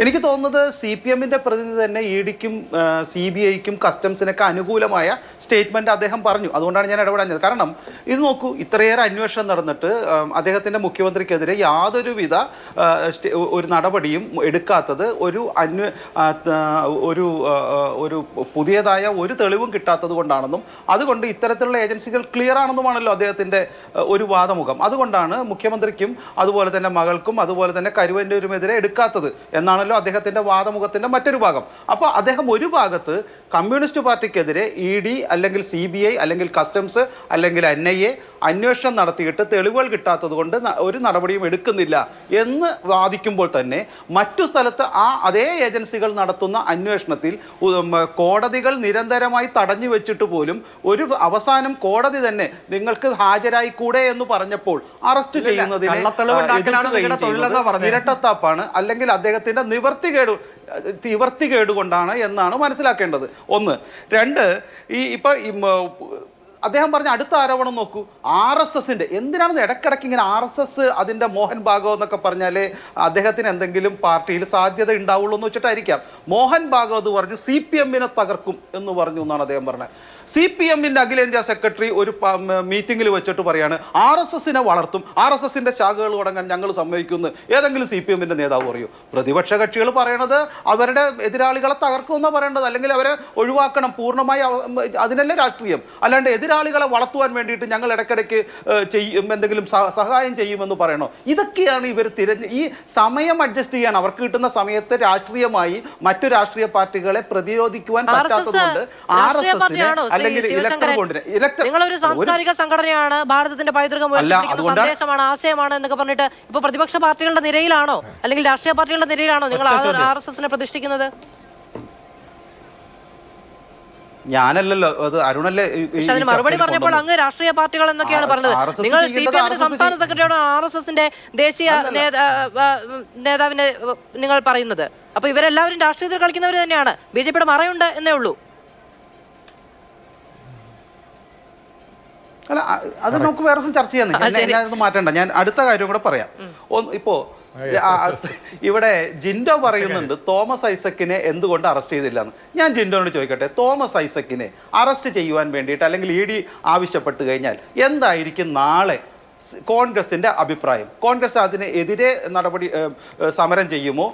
എനിക്ക് തോന്നുന്നത് CPM-ന്റെ പ്രതിനിധി തന്നെ ED-ക്കും CBI-ക്കും കസ്റ്റംസിനൊക്കെ അനുകൂലമായ സ്റ്റേറ്റ്മെന്റ് അദ്ദേഹം പറഞ്ഞു. അതുകൊണ്ടാണ് ഞാൻ ഇടപെടാഞ്ഞത്. കാരണം ഇത് നോക്കൂ, ഇത്രയേറെ അന്വേഷണം നടന്നിട്ട് അദ്ദേഹത്തിന്റെ മുഖ്യമന്ത്രിക്കെതിരെ യാതൊരുവിധ ഒരു നടപടിയും എടുക്കാത്തത് ഒരു പുതിയതായ ഒരു തെളിവും കിട്ടാത്തത് കൊണ്ടാണെന്നും അതുകൊണ്ട് ഇത്തരത്തിലുള്ള ഏജൻസികൾ ക്ലിയർ ആണെന്നുമാണല്ലോ അദ്ദേഹത്തിന്റെ ഒരു വാദമുഖം. അതുകൊണ്ടാണ് മുഖ്യമന്ത്രിക്കും അതുപോലെ തന്നെ മകൾക്കും അതുപോലെ തന്നെ കരുവന്നൂരുമെതിരെ എടുക്കാത്തത് എന്നാണല്ലോ അദ്ദേഹത്തിന്റെ വാദമുഖത്തിന്റെ മറ്റൊരു ഭാഗം. അപ്പോൾ അദ്ദേഹം ഒരു ഭാഗത്ത് കമ്മ്യൂണിസ്റ്റ് പാർട്ടിക്കെതിരെ ED അല്ലെങ്കിൽ CBI അല്ലെങ്കിൽ കസ്റ്റംസ് അല്ലെങ്കിൽ NIA അന്വേഷണം നടത്തിയിട്ട് തെളിവുകൾ കിട്ടാത്തത് കൊണ്ട് ഒരു നടപടിയും എടുക്കുന്നില്ല എന്ന് വാദിക്കുമ്പോൾ തന്നെ മറ്റു സ്ഥലത്ത് അതേ ഏജൻസികൾ നടത്തുന്ന അന്വേഷണത്തിൽ കോടതികൾ നിരന്തരമായി തടഞ്ഞു വെച്ചിട്ട് പോലും ഒരു അവസാനം കോടതി തന്നെ നിങ്ങൾക്ക് ഹാജരായിക്കൂടെ എന്ന് പറഞ്ഞപ്പോൾ അറസ്റ്റ് ചെയ്യുന്നതിനെ ഇരട്ടത്താപ്പാണ് അല്ലെങ്കിൽ അദ്ദേഹത്തിന്റെ നിവർത്തികേട് കൊണ്ടാണ് എന്നാണ് മനസ്സിലാക്കേണ്ടത്. ഒന്ന്. രണ്ട്, അദ്ദേഹം പറഞ്ഞ അടുത്ത ആരോപണം നോക്കൂ, RSSന്റെ എന്തിനാണെന്ന് ഇടയ്ക്കിടയ്ക്ക് ഇങ്ങനെ RSS അതിൻ്റെ മോഹൻ ഭാഗവത് എന്നൊക്കെ പറഞ്ഞാലേ അദ്ദേഹത്തിന് എന്തെങ്കിലും പാർട്ടിയിൽ സാധ്യത ഉണ്ടാവുള്ളൂ എന്ന് വെച്ചിട്ടായിരിക്കാം. മോഹൻ ഭാഗവത് പറഞ്ഞു CPM-നെ തകർക്കും എന്ന് പറഞ്ഞു എന്നാണ് അദ്ദേഹം പറഞ്ഞത്. CPM-ന്റെ അഖിലേന്ത്യാ സെക്രട്ടറി ഒരു മീറ്റിംഗിൽ വെച്ചിട്ട് പറയാണ് RSS-നെ വളർത്തും, RSS-ന്റെ ശാഖകൾ തുടങ്ങാൻ ഞങ്ങൾ സമ്മതിക്കുന്നു. ഏതെങ്കിലും CPM-ന്റെ നേതാവ് പറയൂ? പ്രതിപക്ഷ കക്ഷികൾ പറയണത് അവരുടെ എതിരാളികളെ തകർക്കുമെന്നാണ് പറയേണ്ടത്, അല്ലെങ്കിൽ അവരെ ഒഴിവാക്കണം പൂർണ്ണമായി. അതിനല്ലേ രാഷ്ട്രീയം. അല്ലാണ്ട് എതിരാളികളെ വളർത്തുവാൻ വേണ്ടിയിട്ട് ഞങ്ങൾ ഇടയ്ക്കിടയ്ക്ക് എന്തെങ്കിലും സഹായം ചെയ്യുമെന്ന് പറയണോ? ഇതൊക്കെയാണ് ഇവർ ഈ സമയം അഡ്ജസ്റ്റ് ചെയ്യാൻ അവർക്ക് കിട്ടുന്ന സമയത്ത് രാഷ്ട്രീയമായി മറ്റു രാഷ്ട്രീയ പാർട്ടികളെ പ്രതിരോധിക്കുവാൻ പറ്റാത്തതുകൊണ്ട് നിങ്ങളൊരു സാംസ്കാരിക സംഘടനയാണ്, ഭാരതത്തിന്റെ പൈതൃകം സന്ദേശമാണ്, ആശയമാണ് എന്നൊക്കെ പറഞ്ഞിട്ട് ഇപ്പൊ പ്രതിപക്ഷ പാർട്ടികളുടെ നിരയിലാണോ അല്ലെങ്കിൽ രാഷ്ട്രീയ പാർട്ടികളുടെ നിരയിലാണോ നിങ്ങൾ RSS-നെ പ്രതിഷ്ഠിക്കുന്നത്? ഞാനല്ലല്ലോ, അത് അരുണല്ലേ മറുപടി പറഞ്ഞപ്പോൾ അങ്ങ് രാഷ്ട്രീയ പാർട്ടികൾ എന്നൊക്കെയാണ് പറഞ്ഞത്. നിങ്ങൾ CPM-ന്റെ സംസ്ഥാന സെക്രട്ടറിയോട് RSS-ന്റെ ദേശീയ നേതാവിനെ നിങ്ങൾ പറയുന്നത്. അപ്പൊ ഇവരെല്ലാവരും രാഷ്ട്രീയത്തിൽ കളിക്കുന്നവർ തന്നെയാണ്. BJP-യുടെ മറയുണ്ട് എന്നേ ഉള്ളൂ. അല്ല, അത് നമുക്ക് വേറെ ദിവസം ചർച്ച ചെയ്യാൻ മാറ്റണ്ട. ഞാൻ അടുത്ത കാര്യം കൂടെ പറയാം. ഇപ്പോ ഇവിടെ ജിൻഡോ പറയുന്നുണ്ട് തോമസ് ഐസക്കിനെ എന്തുകൊണ്ട് അറസ്റ്റ് ചെയ്തില്ല എന്ന്. ഞാൻ ജിൻഡോനോട് ചോദിക്കട്ടെ, തോമസ് ഐസക്കിനെ അറസ്റ്റ് ചെയ്യുവാൻ വേണ്ടിയിട്ട് അല്ലെങ്കിൽ ED ആവശ്യപ്പെട്ട് കഴിഞ്ഞാൽ എന്തായിരിക്കും നാളെ കോൺഗ്രസിന്റെ അഭിപ്രായം? കോൺഗ്രസ് അതിനെതിരെ സമരം ചെയ്യുമോ,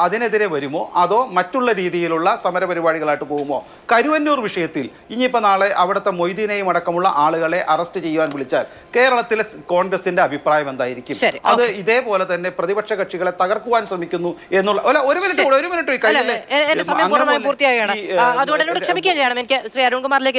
അതിനെതിരെ വരുമോ, അതോ മറ്റുള്ള രീതിയിലുള്ള സമരപരിപാടികളായിട്ട് പോകുമോ? കരുവന്നൂർ വിഷയത്തിൽ ഇനിയിപ്പോൾ നാളെ അവിടുത്തെ മൊയ്തീനെയും അടക്കമുള്ള ആളുകളെ അറസ്റ്റ് ചെയ്യുവാൻ വിളിച്ചാൽ കേരളത്തിലെ കോൺഗ്രസിന്റെ അഭിപ്രായം എന്തായിരിക്കും? അത് ഇതേപോലെ തന്നെ പ്രതിപക്ഷ കക്ഷികളെ തകർക്കുവാൻ ശ്രമിക്കുന്നു എന്നുള്ള ഒരു മിനിറ്റ് ക്ഷമിക്കുകയാണ്. എനിക്ക് ശ്രീ അരുൺകുമാറിലേക്ക്